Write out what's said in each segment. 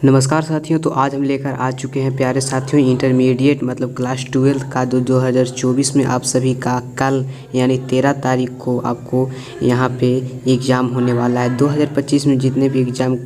नमस्कार साथियों। तो आज हम लेकर आ चुके हैं प्यारे साथियों इंटरमीडिएट मतलब क्लास 12 का 2024 में आप सभी का कल यानी 13 तारीख को आपको यहाँ पे एग्ज़ाम होने वाला है। 2025 में जितने भी एग्ज़ाम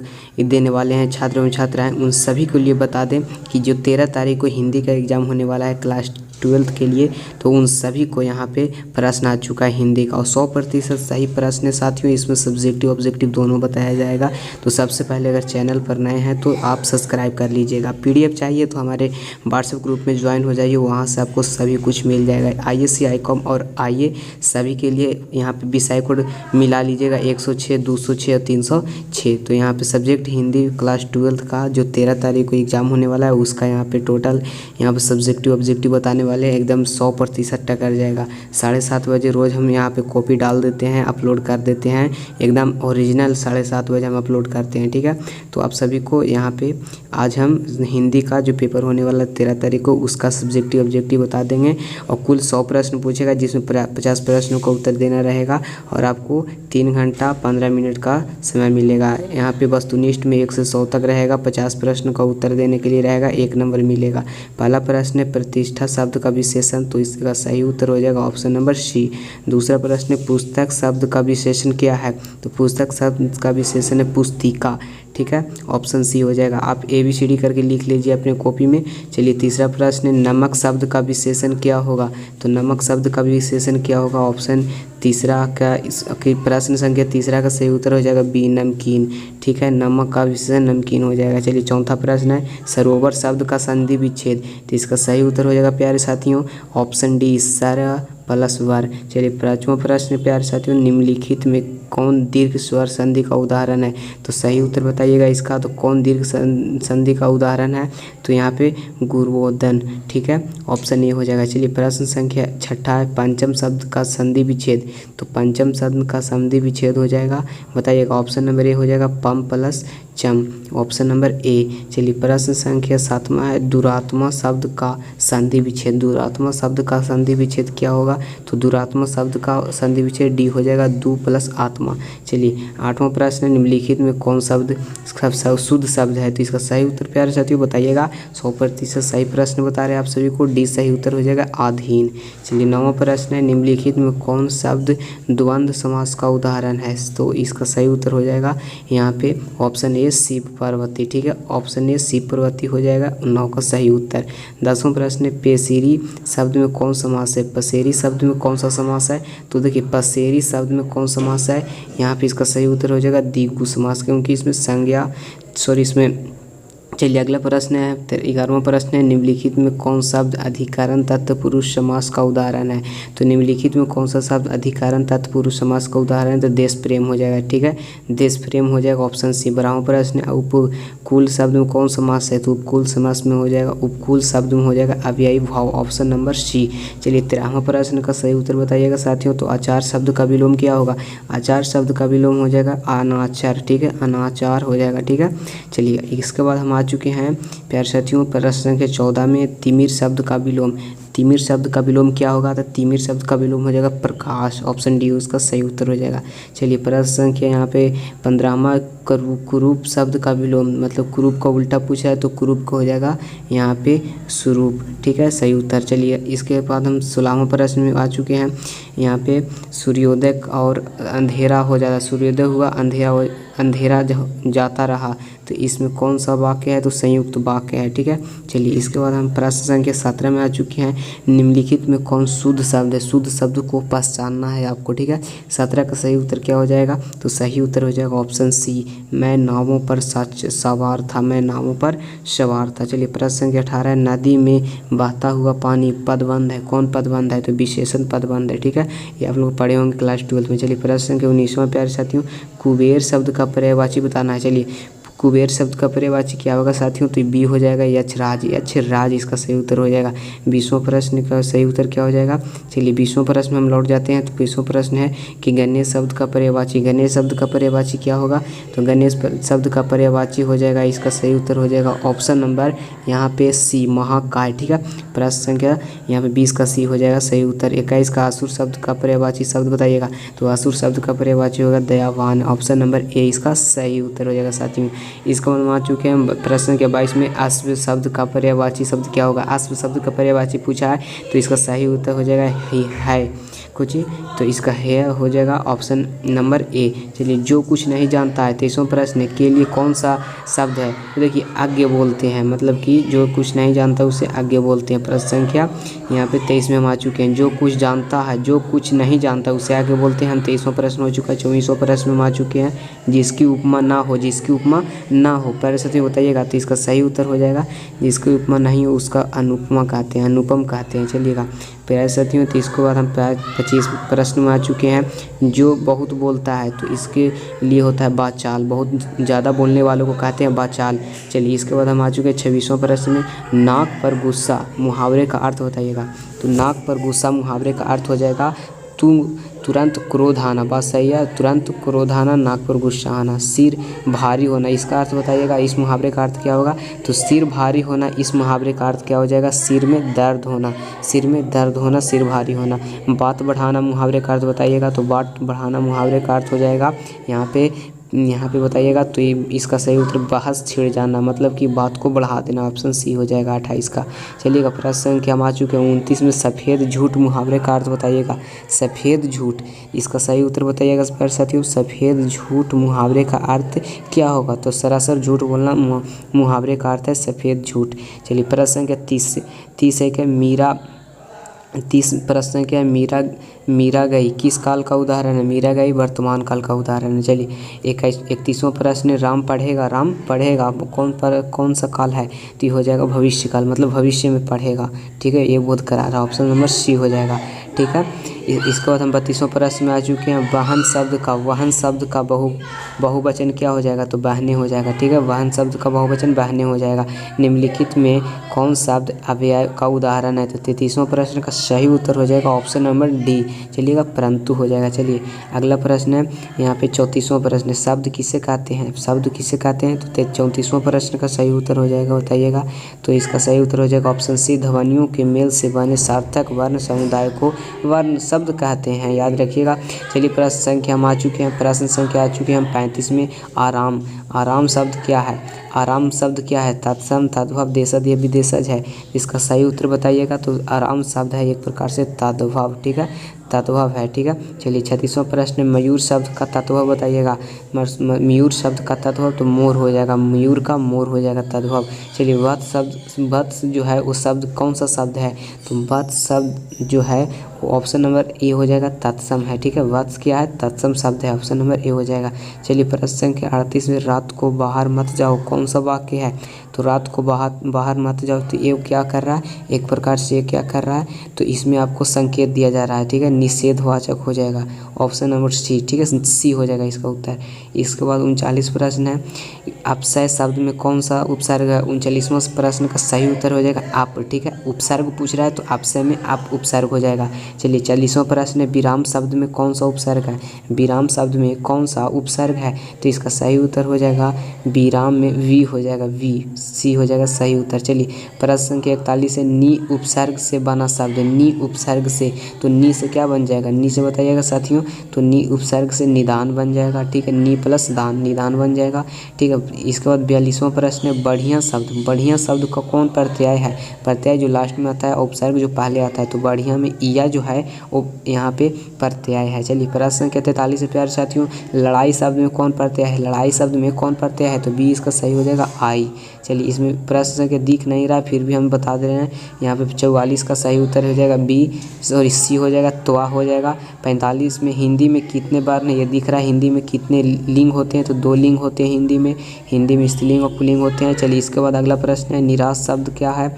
देने वाले हैं छात्र एवं छात्राएं उन सभी को लिए बता दें कि जो 13 तारीख को हिंदी का एग्ज़ाम होने वाला है क्लास 12 के लिए, तो उन सभी को यहाँ पे प्रश्न आ चुका है हिंदी का और 100% सही प्रश्न है साथियों। इसमें सब्जेक्टिव ऑब्जेक्टिव दोनों बताया जाएगा। तो सबसे पहले अगर चैनल पर नए हैं तो आप सब्सक्राइब कर लीजिएगा। पीडीएफ चाहिए तो हमारे व्हाट्सएप ग्रुप में ज्वाइन हो जाइए, वहाँ से आपको सभी कुछ मिल जाएगा। आईएससी आईकॉम और आईए सभी के लिए यहाँ पे विषय कोड मिला लीजिएगा 106, 206 और 306। तो यहाँ पे सब्जेक्ट हिंदी क्लास 12 का जो 13 तारीख को एग्ज़ाम होने वाला है उसका यहाँ पे टोटल यहाँ पे सब्जेक्टिव ऑब्जेक्टिव बताने वाले एकदम 100% टकर जाएगा। 7:30 बजे रोज़ हम यहाँ पे कॉपी डाल देते हैं, अपलोड कर देते हैं, एकदम ओरिजिनल 7:30 बजे हम अपलोड करते हैं। ठीक है, तो आप सभी को यहाँ पे आज हम हिंदी का जो पेपर होने वाला 13 तारीख को उसका सब्जेक्टिव ऑब्जेक्टिव बता देंगे और कुल 100 प्रश्न पूछेगा जिसमें 50 प्रश्नों का उत्तर देना रहेगा और आपको 3 घंटा 15 मिनट का समय मिलेगा। यहाँ पे वस्तुनिष्ठ में 1 से 100 तक रहेगा। 50 प्रश्न का उत्तर देने के लिए रहेगा 1 नंबर मिलेगा। पहला प्रश्न है प्रतिष्ठा शब्द का विशेषण, तो इसका सही उत्तर हो जाएगा ऑप्शन नंबर सी। दूसरा प्रश्न है पुस्तक शब्द का विशेषण क्या है, तो पुस्तक शब्द का विशेषण है पुस्तिका। ठीक है, ऑप्शन सी हो जाएगा। आप ABCD करके लिख लीजिए अपने कॉपी में। चलिए तीसरा प्रश्न है नमक शब्द का विशेषण क्या होगा, तो नमक शब्द का विशेषण क्या होगा, ऑप्शन तीसरा का प्रश्न संख्या तीसरा का सही उत्तर हो जाएगा बी नमकीन। ठीक है, नमक का विशेषण नमकीन हो जाएगा। चलिए चौथा प्रश्न है सरोवर शब्द का संधि विच्छेद, तो इसका सही उत्तर हो जाएगा प्यारे साथियों ऑप्शन डी सर प्लस वर। चलिए पाँचवां प्रश्न प्यारे साथियों निम्नलिखित में कौन दीर्घ स्वर संधि का उदाहरण है, तो सही उत्तर बताइएगा इसका। तो कौन दीर्घ संधि का उदाहरण है, तो यहाँ पे गुरुवोदन। ठीक है, ऑप्शन ए हो जाएगा। चलिए प्रश्न संख्या छठा है पंचम शब्द का संधि विच्छेद, तो पंचम शब्द का संधि विच्छेद हो जाएगा, बताइएगा। ऑप्शन नंबर ए हो जाएगा पम प्लस चम, ऑप्शन नंबर ए। चलिए प्रश्न संख्या 7वां है दुरात्मा शब्द का संधि विच्छेद, दुरात्मा शब्द का संधि विच्छेद क्या होगा, तो दुरात्मा शब्द का संधि विच्छेद डी हो जाएगा दु प्लस आत्मा। चलिए 8वां प्रश्न है निम्नलिखित में कौन शब्द शुद्ध शब्द है, तो इसका सही उत्तर प्यारे साथियों बताइएगा। 100% सही प्रश्न बता रहे हैं आप सभी को, डी सही उत्तर हो जाएगा अधीन। चलिए 9वां प्रश्न है निम्नलिखित में कौन शब्द द्वंद्व समास का उदाहरण है, तो इसका सही उत्तर हो जाएगा यहाँ पे ऑप्शन ए शिव पार्वती। ठीक है, ऑप्शन ए शिव पार्वती हो जाएगा 9 का सही उत्तर। 10वां प्रश्न है पेशेरी शब्द में कौन समास है, पसेरी शब्द में कौन सा समास है, तो देखिए पसेरी शब्द में कौन समास है, यहाँ पे इसका सही उत्तर हो जाएगा द्विगु समास, क्योंकि इसमें संज्ञा इसमें। चलिए अगला प्रश्न है 11वां प्रश्न है निम्नलिखित में कौन शब्द अधिकरण तत्पुरुष समास का उदाहरण है, तो निम्नलिखित में कौन सा शब्द अधिकरण तत्पुरुष समास का उदाहरण है, तो देश प्रेम हो जाएगा। ठीक है, देश प्रेम हो जाएगा ऑप्शन सी। 12वां प्रश्न है उपकूल शब्द में कौन समास है, तो उपकूल समास में हो जाएगा उपकूल शब्द में हो जाएगा अव्ययी भाव, ऑप्शन नंबर सी। चलिए 13वां प्रश्न का सही उत्तर बताइएगा साथियों, तो आचार शब्द का विलोम क्या होगा, आचार शब्द का विलोम हो जाएगा अनाचार। ठीक है, अनाचार हो जाएगा। ठीक है, चलिए इसके बाद हम आ चुके हैं प्यारे साथियों प्रश्न संख्या 14 में तिमिर शब्द का विलोम, तिमिर शब्द का विलोम क्या होगा, तो तिमिर शब्द का विलोम हो जाएगा प्रकाश, ऑप्शन डी उसका सही उत्तर हो जाएगा। चलिए प्रश्न संख्या यहाँ पे 15वां कुरूप शब्द का विलोम, मतलब कुरूप का उल्टा पूछा है तो कुरूप का हो जाएगा यहाँ पे स्वरूप। ठीक है, सही उत्तर। चलिए इसके बाद हम 16वां प्रश्न में आ चुके हैं। यहाँ पे सूर्योदय और अंधेरा हो जाता, सूर्योदय हुआ अंधेरा जाता रहा, तो इसमें कौन सा वाक्य है, तो संयुक्त वाक्य है। ठीक है, चलिए इसके बाद हम प्रश्न संख्या 17 में आ चुके हैं। निम्नलिखित में कौन शुद्ध शब्द है, शुद्ध शब्द को पहचानना है आपको। ठीक है, 17 का सही उत्तर क्या हो जाएगा, तो सही उत्तर हो जाएगा ऑप्शन सी मैं नावों पर सवार था, मैं नावों पर सवार था। चलिए प्रश्न संख्या 18 नदी में बहता हुआ पानी पदबंध है, कौन पदबंध है, तो विशेषण पदबंध है। ठीक है, ये आप लोग पढ़े होंगे क्लास 12 में। चलिए प्रश्न संख्या 19वां प्यारे साथियों कुबेर शब्द का पर्यायवाची बताना है। चलिए कुबेर शब्द का पर्यायवाची क्या होगा साथियों, तो बी हो जाएगा यक्षराज, यक्षराज इसका सही उत्तर हो जाएगा। 20वां प्रश्न का सही उत्तर क्या हो जाएगा, चलिए 20वां प्रश्न में हम लौट जाते हैं। तो 20वां प्रश्न है कि गणेश शब्द का पर्यायवाची, गणेश शब्द का पर्यायवाची क्या होगा, तो गणेश शब्द का पर्यायवाची हो जाएगा, इसका सही उत्तर हो जाएगा ऑप्शन नंबर यहाँ पे सी महाकाय। ठीक है, प्रश्न संख्या यहाँ पे 20 का सी हो जाएगा सही उत्तर। 21 का असुर शब्द का पर्यायवाची शब्द बताइएगा, तो असुर शब्द का पर्यायवाची होगा दयावान, ऑप्शन नंबर ए इसका सही उत्तर हो जाएगा साथियों। इसका मतलब आ चुके हैं प्रश्न के 22 में अश्व शब्द का पर्यायवाची शब्द क्या होगा। अश्व शब्द का पर्यायवाची पूछा है तो इसका सही उत्तर हो जाएगा है कुछ, तो इसका है हो जाएगा ऑप्शन नंबर ए। चलिए, जो कुछ नहीं जानता है 23वां प्रश्न के लिए कौन सा शब्द है। तो देखिए आगे बोलते हैं, मतलब कि जो कुछ नहीं जानता उसे आगे बोलते हैं। प्रश्न संख्या यहाँ पे 23 में हम आ चुके हैं। जो कुछ जानता है, जो कुछ नहीं जानता उसे आगे बोलते हैं। हम 23वां प्रश्न हो चुका है। 24वां प्रश्न में हम आ चुके हैं। जिसकी उपमा ना हो, जिसकी उपमा ना हो, प्यारे साथियों बताइएगा। तो इसका सही उत्तर हो जाएगा जिसकी उपमा नहीं हो उसका अनुपमा कहते हैं, अनुपम कहते हैं। चलिएगा प्यारे साथियों, तो इसके बाद हम 25 प्रश्न में आ चुके हैं। जो बहुत बोलता है तो इसके लिए होता है बाचाल, बहुत ज़्यादा बोलने वालों को कहते हैं बाचाल। चलिए, इसके बाद हम आ चुके हैं 26वां प्रश्न में। नाक पर गुस्सा मुहावरे का अर्थ बताइएगा। तो नाक पर गुस्सा मुहावरे का अर्थ हो जाएगा तुरंत क्रोध आना। बात सही है, तुरंत क्रोध आना, नाक पर गुस्सा आना। सिर भारी होना, इसका अर्थ बताइएगा। इस मुहावरे का अर्थ क्या होगा। तो सिर भारी होना, इस मुहावरे का अर्थ क्या हो जाएगा। सिर में दर्द होना, सिर में दर्द होना, सिर भारी होना। बात बढ़ाना मुहावरे का अर्थ बताइएगा। तो बात बढ़ाना मुहावरे का अर्थ हो जाएगा यहाँ पे बताइएगा। तो इसका सही उत्तर बहस छिड़ जाना, मतलब कि बात को बढ़ा देना। ऑप्शन सी हो जाएगा 28 का। चलिएगा प्रश्न संख्या हम आ चुके हैं 29 में। सफ़ेद झूठ मुहावरे का अर्थ बताइएगा। सफ़ेद झूठ, इसका सही उत्तर बताइएगा प्यारे साथियों। सफ़ेद झूठ मुहावरे का अर्थ क्या होगा। तो सरासर झूठ बोलना मुहावरे का अर्थ है सफ़ेद झूठ। चलिए प्रश्न संख्या 30 है कि 30 प्रश्न क्या है। मीरा गई किस काल का उदाहरण है। मीरा गई वर्तमान काल का उदाहरण है। चलिए 31वां प्रश्न राम पढ़ेगा कौन सा काल है। तो ये हो जाएगा भविष्य काल, मतलब भविष्य में पढ़ेगा। ठीक है, ये बोध करा रहा। ऑप्शन नंबर सी हो जाएगा। ठीक है, इसके बाद हम 32वां प्रश्न में आ चुके हैं। वाहन शब्द का बहुवचन क्या हो जाएगा। तो बहनें हो जाएगा। ठीक है, वाहन शब्द का बहुवचन बहनें हो जाएगा। निम्नलिखित में कौन शब्द अव्यय का उदाहरण है। तो 33वां प्रश्न का सही उत्तर हो जाएगा ऑप्शन नंबर डी। चलिएगा परंतु हो जाएगा। चलिए अगला प्रश्न है यहाँ पे 34वां प्रश्न। शब्द किसे कहते हैं, शब्द किसे कहते हैं। तो 34वां प्रश्न का सही उत्तर हो जाएगा बताइएगा। तो इसका सही उत्तर हो जाएगा ऑप्शन सी। ध्वनियों के मेल से बने सार्थक वर्ण समुदाय को वर्ण शब्द कहते हैं, याद रखिएगा। चलिए प्रश्न संख्या हम आ चुके हैं। प्रश्न संख्या आ चुके हैं हम 35 में। आराम शब्द क्या है। आराम शब्द क्या है। तत्सम, तद्भव, देशज या विदेशज है। इसका सही उत्तर बताइएगा। तो आराम शब्द है एक प्रकार से तद्भव। ठीक है, तद्भव है। ठीक है, चलिए 36वां प्रश्न। मयूर शब्द का तद्भव बताइएगा। मयूर शब्द का तद्भव तो मोर हो जाएगा। मयूर का मोर हो जाएगा तद्भव। चलिए वत्स जो है वो शब्द कौन सा शब्द है। तो वत्स शब्द जो है वो ऑप्शन नंबर ए हो जाएगा, तत्सम है। ठीक है, वत्स क्या है, तत्सम शब्द है। ऑप्शन नंबर ए हो जाएगा। चलिए प्रश्न संख्या 38 में। रात को बाहर मत जाओ कौन सा वाक्य है। तो रात को बाहर मत जाओ, तो ये क्या कर रहा है, एक प्रकार से ये क्या कर रहा है, तो इसमें आपको संकेत दिया जा रहा है। ठीक है, निषेधवाचक हो जाएगा। Option number C. ठीक है, सी हो जाएगा इसका उत्तर। इसके बाद 39 प्रश्न है। अपसय शब्द में कौन सा उपसर्ग है। 39वां प्रश्न का सही उत्तर हो जाएगा आप। ठीक है, उपसर्ग पूछ रहा है तो अपसय में आप उपसर्ग हो जाएगा। चलिए 40वां प्रश्न है। विराम शब्द में कौन सा उपसर्ग है। विराम शब्द में कौन सा उपसर्ग है। तो इसका सही उत्तर हो जाएगा विराम में वी हो जाएगा, वी, सी हो जाएगा सही उत्तर। चलिए प्रश्न संख्या 41 है। नी उपसर्ग से बना शब्द। नी उपसर्ग से, तो नी से क्या बन जाएगा, नी से बताइएगा साथियों। तो नी उपसर्ग से निदान बन जाएगा। ठीक है, नी प्लस दान, निदान बन जाएगा। ठीक है, इसके बाद 42वां प्रश्न है। बढ़िया शब्द। बढ़िया शब्द का कौन प्रत्यय है। प्रत्यय जो लास्ट में आता है, उपसर्ग जो पहले आता है। तो बढ़िया में इया जो है वो यहाँ पे प्रत्यय है। चलिए प्रश्न संख्या 43 है प्यारे साथियों। लड़ाई शब्द में कौन प्रत्यय है। लड़ाई शब्द में कौन प्रत्यय है। तो बी इसका सही हो जाएगा आई। चलिए इसमें प्रश्न संख्या दिख नहीं रहा फिर भी हम बता दे रहे हैं। यहाँ पे 44 का सही उत्तर हो जाएगा बी, सॉरी सी हो जाएगा, त्वा हो जाएगा। 45 में हिंदी में कितने बार नहीं, ये दिख रहा है हिंदी में कितने लिंग होते हैं। तो 2 लिंग होते हैं हिंदी में स्त्रीलिंग और पुल्लिंग होते हैं। चलिए इसके बाद अगला प्रश्न है। निराश शब्द क्या है।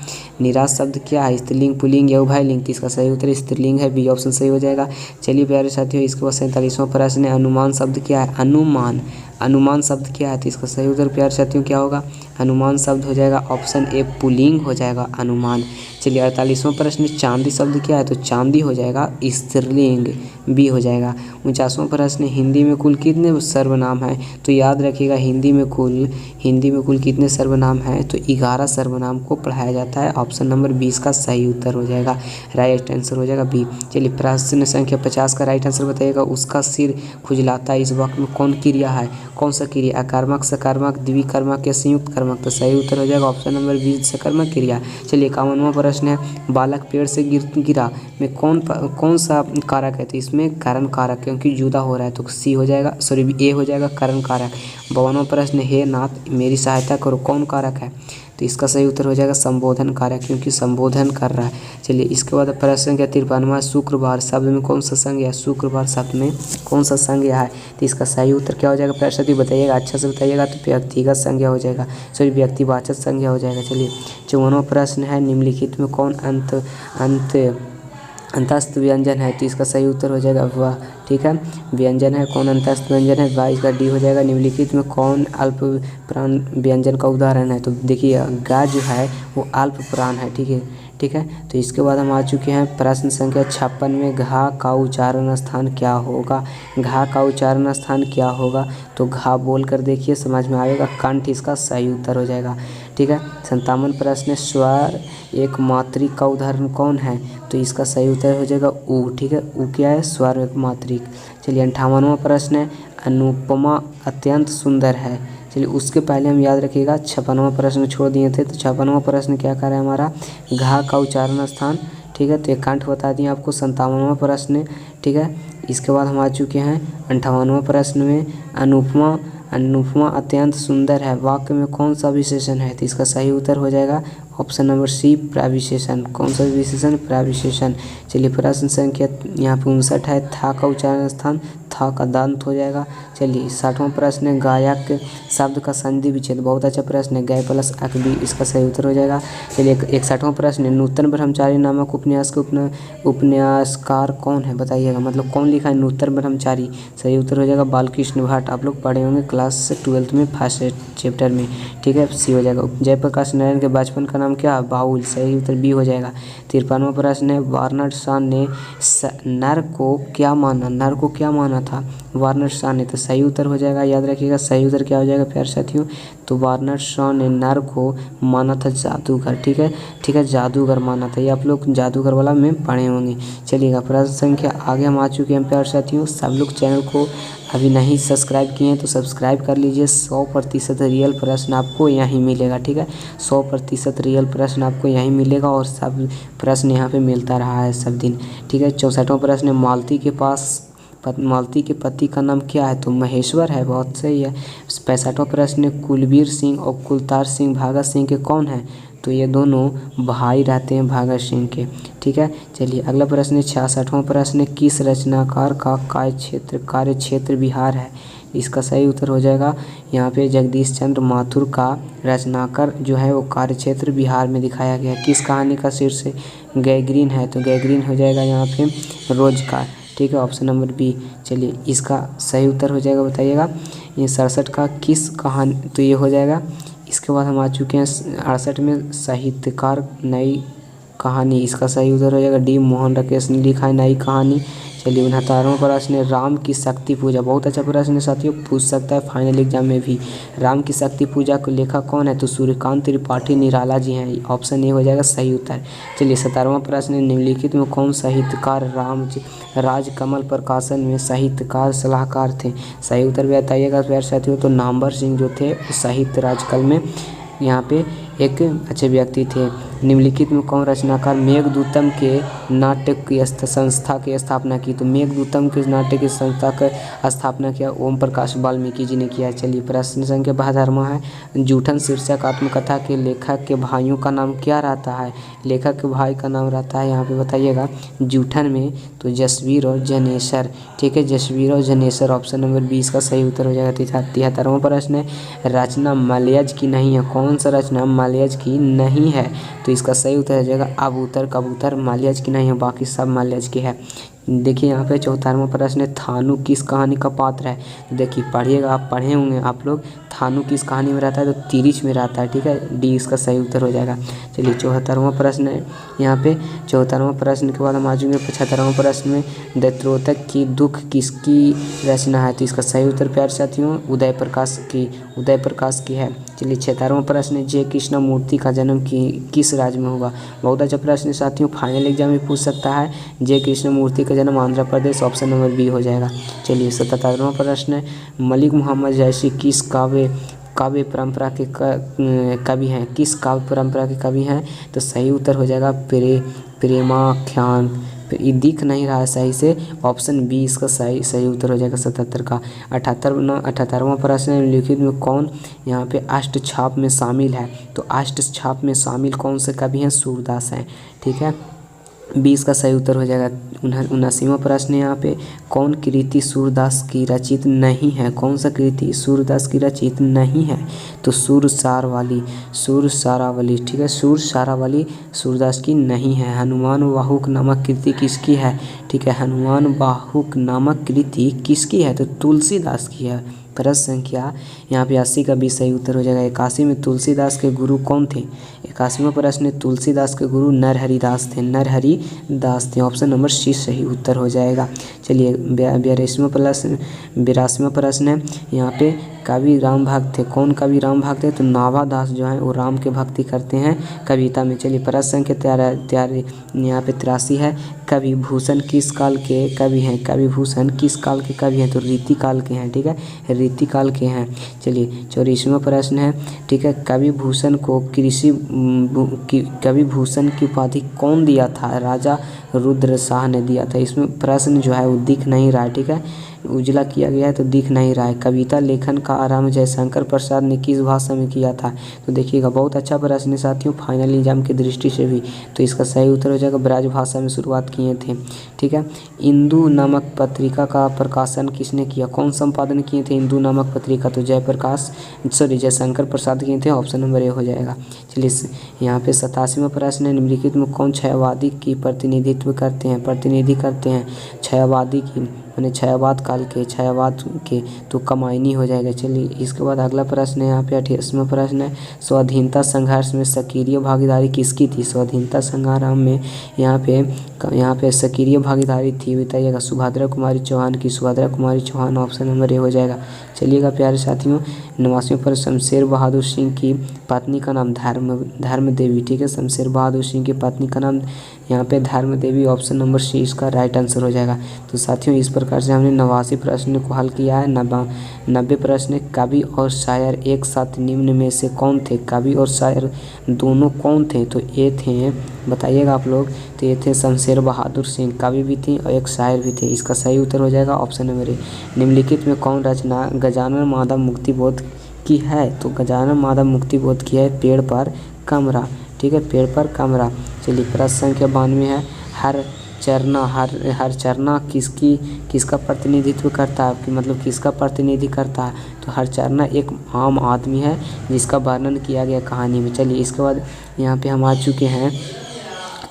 निराश शब्द क्या है, स्त्रीलिंग, पुल्लिंग या उभयलिंग। तो इसका सही उत्तर स्त्रीलिंग है, बी ऑप्शन सही हो जाएगा। चलिए प्यारे साथियों इसके बाद 47वां प्रश्न है। अनुमान शब्द क्या है। अनुमान शब्द क्या है। तो इसका सही उत्तर प्यारे साथियों क्या होगा, अनुमान शब्द हो जाएगा ऑप्शन ए पुल्लिंग हो जाएगा अनुमान। चलिए 48वां प्रश्न, चांदी शब्द क्या है? तो चांदी हो जाएगा स्त्रीलिंग, बी हो जाएगा। 49वां प्रश्न, हिंदी में कुल कितने सर्वनाम हैं? तो याद रखिएगा हिंदी में कुल कितने सर्वनाम हैं? तो 11 सर्वनाम को पढ़ाया जाता है। ऑप्शन नंबर 20 का सही उत्तर हो जाएगा, राइट आंसर हो जाएगा बी। चलिए प्रश्न संख्या 50 का राइट आंसर बताइएगा। उसका सिर खुजलाता है, इस वाक्य में कौन क्रिया है? कौन सा क्रिया? अकर्मक, सकर्मक, द्विकर्मक या संयुक्त कर्मक? तो सही उत्तर हो जाएगा ऑप्शन नंबर 20 सकर्मक क्रिया। चलिए 51वां प्रश्न है, बालक पेड़ से गिरा में कौन सा कारक है? तो इसमें कारण कारक, क्योंकि जुदा हो रहा है तो सी हो जाएगा, सॉरी ए हो जाएगा कारण कारक। 52वां प्रश्न, हे नाथ मेरी सहायता करो, कौन कारक है? तो इसका सही उत्तर हो जाएगा संबोधन कारक, क्योंकि संबोधन कर रहा है। चलिए इसके बाद प्रश्न संख्या 53वां, शुक्रवार शब्द में कौन सा संज्ञा है? शुक्रवार शब्द में कौन सा संज्ञा है? तो इसका सही उत्तर क्या हो जाएगा? प्रश्न बताइएगा, अच्छा से बताइएगा। तो व्यक्तिगत संज्ञा हो जाएगा, सॉरी व्यक्तिवाचक संज्ञा हो जाएगा। चलिए 54वां प्रश्न है, निम्नलिखित में कौन अंतस्थ व्यंजन है? तो इसका सही उत्तर हो जाएगा वाह, ठीक है, व्यंजन है। कौन अंतस्थ व्यंजन है? 22 का डी हो जाएगा। निम्नलिखित में कौन अल्प प्राण व्यंजन का उदाहरण है? तो देखिए गा जो है वो अल्प प्राण है, ठीक है। तो इसके बाद हम आ चुके हैं प्रश्न संख्या 56 में, घा का उच्चारण स्थान क्या होगा? घा का उच्चारण स्थान क्या होगा? तो घा बोल कर देखिए, समझ में आएगा, कंठ इसका सही उत्तर हो जाएगा, ठीक है। 57 प्रश्न, स्वर एक मात्रिक का उदाहरण कौन है? तो इसका सही उत्तर हो जाएगा ऊ, ठीक है। ऊ क्या है? स्वर एक मात्रिक। चलिए 58वां प्रश्न है, अनुपमा अत्यंत सुंदर है। चलिए उसके पहले हम याद रखिएगा 56वां प्रश्न छोड़ दिए थे। तो 56वां प्रश्न क्या कर रहा है हमारा? घा का उच्चारण स्थान, ठीक है। तो एक कंठ बता दिए आपको। 57वां प्रश्न, ठीक है। इसके बाद हम आ चुके हैं 58वां प्रश्न में, अनुपमा अत्यंत सुंदर है, वाक्य में कौन सा विशेषण है? तो इसका सही उत्तर हो जाएगा ऑप्शन नंबर सी प्रविशेषण। कौन सा विशेषण? प्रविशेषण। चलिए प्रश्न संख्या यहाँ पे 59 है, था का उच्चारण स्थान, था का दंत हो जाएगा। चलिए 60वां प्रश्न है, गायक शब्द का संधि विच्छेद, बहुत अच्छा प्रश्न है, गय प्लस अक भी इसका सही उत्तर हो जाएगा। चलिए 61वां प्रश्न है, नूतन ब्रह्मचारी नामक उपन्यास के उपन्यासकार कौन है? बताइएगा, मतलब कौन लिखा है नूतन ब्रह्मचारी? सही उत्तर हो जाएगा बालकृष्ण भाट। आप लोग पढ़े होंगे क्लास 12 में फर्स्ट चैप्टर में, ठीक है, सी हो जाएगा। जयप्रकाश नारायण के बचपन का नाम क्या है? बाउल, सही उत्तर बी हो जाएगा। 53वां प्रश्न है, वार्नर शॉ ने नर को क्या माना था? वार्नर शॉ ने, तो सही उत्तर हो जाएगा, याद रखिएगा सही उत्तर क्या हो जाएगा प्यारे साथियों? तो वार्नर शॉ ने नर को माना था जादूगर, ठीक है, जादूगर माना था। ये आप लोग जादूगर वाला में पढ़े होंगे। चलिएगा प्रश्न संख्या आगे हम आ चुके हैं प्यारे साथियों। सब लोग चैनल को अभी नहीं सब्सक्राइब किए हैं तो सब्सक्राइब कर लीजिए। 100% रियल प्रश्न आपको यहीं मिलेगा, ठीक है, 100% रियल प्रश्न आपको यहीं मिलेगा और सब प्रश्न यहाँ पे मिलता रहा है सब दिन, ठीक है। 64वां प्रश्न है, मालती के पति का नाम क्या है? तो महेश्वर है, बहुत सही है। 65वां प्रश्न है, कुलबीर सिंह और कुलतार सिंह भगत सिंह के कौन हैं? तो ये दोनों भाई रहते हैं भगत सिंह के, ठीक है। चलिए अगला प्रश्न है 66वां प्रश्न है, किस रचनाकार का कार्य क्षेत्र बिहार है? इसका सही उत्तर हो जाएगा यहाँ पे जगदीश चंद्र माथुर का रचनाकार जो है वो कार्य क्षेत्र बिहार में दिखाया गया। किस कहानी का शीर्ष गैग्रीन है? तो गैग्रीन हो जाएगा यहाँ पे रोजगार, ठीक है, ऑप्शन नंबर बी। चलिए इसका सही उत्तर हो जाएगा, बताइएगा ये 67 का किस कहानी, तो ये हो जाएगा। इसके बाद हम आ चुके हैं 68 में, साहित्यकार नई कहानी, इसका सही उत्तर हो जाएगा डी, मोहन राकेश ने लिखा है नई कहानी। चलिए 69वां प्रश्न है, राम की शक्ति पूजा, बहुत अच्छा प्रश्न है साथियों, पूछ सकता है फाइनल एग्जाम में भी। राम की शक्ति पूजा को लेखक कौन है? तो सूर्यकांत त्रिपाठी निराला जी हैं, ऑप्शन ए हो जाएगा सही उत्तर। चलिए 70वां प्रश्न है, निम्नलिखित में कौन साहित्यकार राजकमल प्रकाशन में साहित्यकार सलाहकार थे? सही उत्तर भी बताइएगा प्यारे साथियों। तो नामवर सिंह जो थे साहित्य राजकमल में यहाँ पे एक अच्छे व्यक्ति थे। निम्नलिखित में कौन रचनाकार मेघदूतम के नाट्य की संस्था की स्थापना की? तो मेघदूतम के नाट्य की संस्था का स्थापना किया ओम प्रकाश वाल्मीकि जी ने किया। चलिए प्रश्न संख्या 72वां है, जूठन शीर्षक आत्मकथा के लेखक के भाइयों का नाम क्या रहता है? लेखक के भाई का नाम रहता है यहाँ पे बताइएगा जूठन में तो जसवीर और जनेश्वर, ठीक है, जसवीर और जनेश्वर, ऑप्शन नंबर 20 का सही उत्तर हो जाएगा। 73वां प्रश्न है, रचना मलयज की नहीं है, कौन सा रचना मलयज की नहीं है? तो इसका सही उत्तर हो जाएगा अबूतर कबूतर, मलयज की नहीं है, बाकी सब मलयज की है। देखिए यहाँ पे 74वां प्रश्न है, थानू किस कहानी का पात्र है? देखिए पढ़िएगा, आप पढ़े होंगे आप लोग, थानू किस कहानी में रहता है? तो तिरिच में रहता है, ठीक है। डी इसका सही उत्तर हो जाएगा। चलिए 74वां प्रश्न है यहाँ पे। 74वां प्रश्न के बाद हम आ जाएंगे 75वां प्रश्न में। दैत्रोतक की दुख किसकी रचना है? तो इसका सही उत्तर प्यारे साथियों उदय प्रकाश की है। चलिए 76वां प्रश्न है, जय कृष्णमूर्ति का जन्म किस राज्य में हुआ? बहुत अच्छा प्रश्न है साथियों, फाइनल एग्जाम में पूछ सकता है। जय कृष्णमूर्ति का जन्म Andhra Pradesh, option number B हो जाएगा। चलिए 77वां प्रश्न है, मलिक मोहम्मद जैसी किस काव्य परंपरा के कवि हैं? किस काव्य परंपरा के कवि हैं? तो सही उत्तर हो जाएगा प्रेमाख्यान। ये दिख नहीं रहा है सही से, ऑप्शन बी इसका सही उत्तर हो जाएगा 77 का। 78वां प्रश्न है, लिखित में कौन यहाँ पे अष्टछाप में शामिल है? तो अष्टछाप में शामिल कौन से कवि हैं? सूरदास हैं, ठीक है। 20 का सही उत्तर हो जाएगा। 79वां प्रश्न है यहाँ पे, कौन कृति सूरदास की रचित नहीं है? कौन सा कृति सूरदास की रचित नहीं है? तो सुर सारावली, ठीक है। सुर सारावली सूरदास की नहीं है। हनुमान वाहुक नामक कृति किसकी है? ठीक है, हनुमान वाहुक नामक कृति किसकी है? तो तुलसीदास की है। प्रश्न संख्या यहाँ पे 80 का भी सही उत्तर हो जाएगा। 81 में तुलसीदास के गुरु कौन थे? 81वां प्रश्न है, तुलसीदास के गुरु नरहरिदास थे, ऑप्शन नंबर सी सही उत्तर हो जाएगा। चलिए 82वां प्रश्न है यहाँ पे, कवि राम भक्त थे। कौन कवि राम भक्त थे? तो नाभादास जो है वो राम के भक्ति करते हैं कविता में। चलिए प्रश्न संख्या यहाँ पे 83 है, कवि भूषण किस काल के कवि हैं? कवि भूषण किस काल के कवि हैं? तो रीति काल के हैं, ठीक है, रीति काल के हैं। चलिए 84वां प्रश्न है, ठीक है, कवि भूषण की उपाधि कौन दिया था? राजा रुद्र शाह ने दिया था। इसमें प्रश्न जो है वो दिख नहीं रहा है, ठीक है, उजला किया गया है तो दिख नहीं रहा है। कविता लेखन का आरंभ जयशंकर प्रसाद ने किस भाषा में किया था? तो देखिएगा बहुत अच्छा प्रश्न है साथियों, फाइनल एग्जाम की दृष्टि से भी। तो इसका सही उत्तर हो जाएगा ब्रज भाषा में शुरुआत किए थे, ठीक है। इंदु नामक पत्रिका का प्रकाशन किसने किया? कौन संपादन किए थे इंदु नामक पत्रिका? तो जयशंकर प्रसाद किए थे, ऑप्शन नंबर ए हो जाएगा। चलिए यहाँ पे 87वां प्रश्न है, निम्नलिखित में कौन छायावादी की प्रतिनिधि करते हैं? छायावादी की मैंने छायावाद काल के तो कमायनी हो जाएगा। चलिए इसके बाद अगला प्रश्न है यहाँ पे 88वां प्रश्न है, स्वाधीनता संघर्ष में सक्रिय भागीदारी किसकी थी? स्वाधीनता संग्राम में यहाँ पे सक्रिय भागीदारी थी, बताइएगा, Subhadra Kumari Chauhan, option number A हो जाएगा। चलिएगा प्यारे साथियों 89वें पर शमशेर बहादुर सिंह की पत्नी का नाम धर्म देवी, ठीक है, शमशेर बहादुर सिंह की पत्नी का नाम यहाँ पे धर्म देवी, ऑप्शन नंबर सी इसका राइट आंसर हो जाएगा। तो साथियों इस प्रकार से हमने 89 प्रश्न को हल किया है। 90 प्रश्न, कवि और शायर एक साथ निम्न में से कौन थे? कवि और शायर दोनों कौन थे? तो ये थे, बताइएगा आप लोग, तो ये थे शमशेर बहादुर सिंह, कवि भी थे और एक शायर भी थे। इसका सही उत्तर हो जाएगा ऑप्शन नंबर ए। निम्नलिखित में कौन रचना गजानन माधव मुक्तिबोध की है? तो गजानन माधव मुक्तिबोध की है पेड़ पर कमरा, ठीक है, पेड़ पर कमरा। चलिए प्रश्न संख्या 92 है, हर चरना किसका प्रतिनिधित्व करता है? मतलब किसका प्रतिनिधि करता है? तो हर चरना एक आम आदमी है जिसका वर्णन किया गया कहानी में। चलिए इसके बाद यहाँ पे हम आ चुके हैं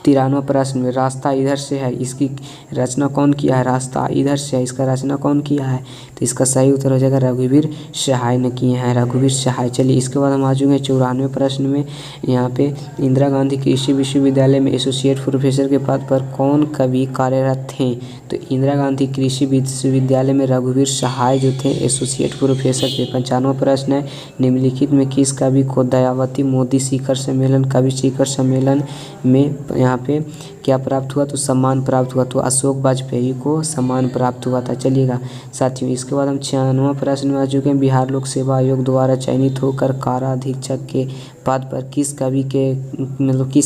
93वां प्रश्न में, रास्ता इधर से है, इसकी रचना कौन किया है? रास्ता इधर से है, इसका रचना कौन किया है? तो इसका सही उत्तर हो जाएगा रघुवीर सहाय ने किए हैं, रघुवीर सहाय। चलिए इसके बाद हम आ जाएंगे 94वें प्रश्न में, यहाँ पे इंदिरा गांधी कृषि विश्वविद्यालय में एसोसिएट प्रोफेसर के पद पर कौन कवि कार्यरत थे? तो इंदिरा गांधी कृषि विश्वविद्यालय में रघुवीर सहाय जो थे एसोसिएट प्रोफेसर थे। 95वां प्रश्न है, निम्नलिखित में किस कवि को दयावती मोदी कवि शिखर सम्मेलन में यहाँ पे क्या प्राप्त हुआ? तो सम्मान प्राप्त हुआ। तो अशोक वाजपेयी को सम्मान प्राप्त हुआ था। चलिएगा साथियों इसके बाद हम 96वां प्रश्न में आ चुके हैं, बिहार लोक सेवा आयोग द्वारा चयनित होकर कारा अधीक्षक के पद पर किस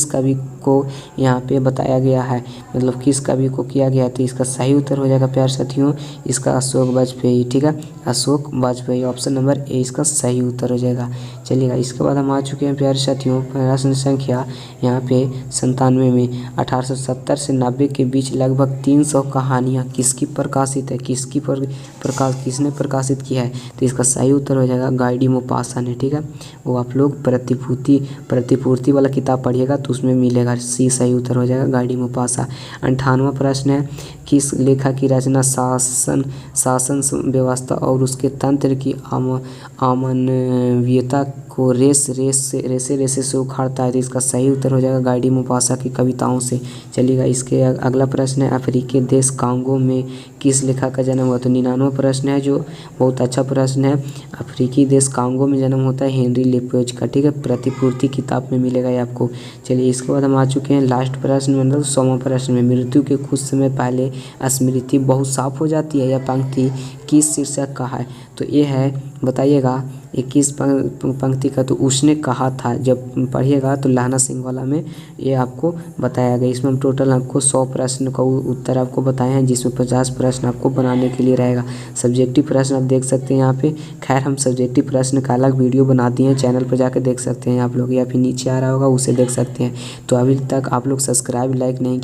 कवि को यहाँ पे बताया गया है? मतलब किस कवि को किया गया? तो इसका सही उत्तर हो जाएगा प्यारे साथियों इसका अशोक वाजपेयी, ठीक है, Ashok Vajpayee, option number A इसका सही उत्तर हो जाएगा। चलिएगा इसके बाद हम आ चुके हैं प्यारे साथियों प्रश्न संख्या यहाँ पे 97 में, 1870 से 90 के बीच लगभग 300 कहानियाँ किसकी प्रकाशित है? किसने प्रकाशित की है? तो इसका सही उत्तर हो जाएगा गाई डी मोपासा ने, ठीक है, वो आप लोग प्रतिपूर्ति वाला किताब पढ़िएगा तो उसमें मिलेगा, सी सही उत्तर हो जाएगा गाई डी मोपासा। 98वां प्रश्न है, किस लेखा की रचना शासन व्यवस्था और उसके तंत्र की अमानवीयता को रेसे से उखाड़ता है? तो इसका सही उत्तर हो जाएगा गाइडी मोपासा की कविताओं से। चलिएगा, इसके अगला प्रश्न है, अफ्रीकी देश कांगो में किस लेखक का जन्म हुआ? तो 99वां प्रश्न है जो बहुत अच्छा प्रश्न है। अफ्रीकी देश कांगो में जन्म होता है हेनरी लेपेज का। ठीक है, प्रतिपूर्ति किताब में मिलेगा ये आपको। चलिए, इसके बाद हम आ चुके हैं लास्ट प्रश्न मतलब 100वां प्रश्न में। मृत्यु के कुछ समय पहले स्मृति बहुत साफ हो जाती है, यह पंक्ति किस शीर्षक का है? तो ये है, बताइएगा ये किस पंक्ति का? तो उसने कहा था। जब पढ़िएगा तो लहना सिंह वाला में ये आपको बताया गया। इसमें हम टोटल आपको 100 प्रश्न का उत्तर आपको बताए हैं, जिसमें 50 प्रश्न आपको बनाने के लिए रहेगा। सब्जेक्टिव प्रश्न आप देख सकते हैं यहाँ पे। खैर, हम सब्जेक्टिव प्रश्न का अलग वीडियो बना दिए हैं, चैनल पर जाकर देख सकते हैं आप लोग, या फिर नीचे आ रहा होगा उसे देख सकते हैं। तो अभी तक आप लोग सब्सक्राइब लाइक नहीं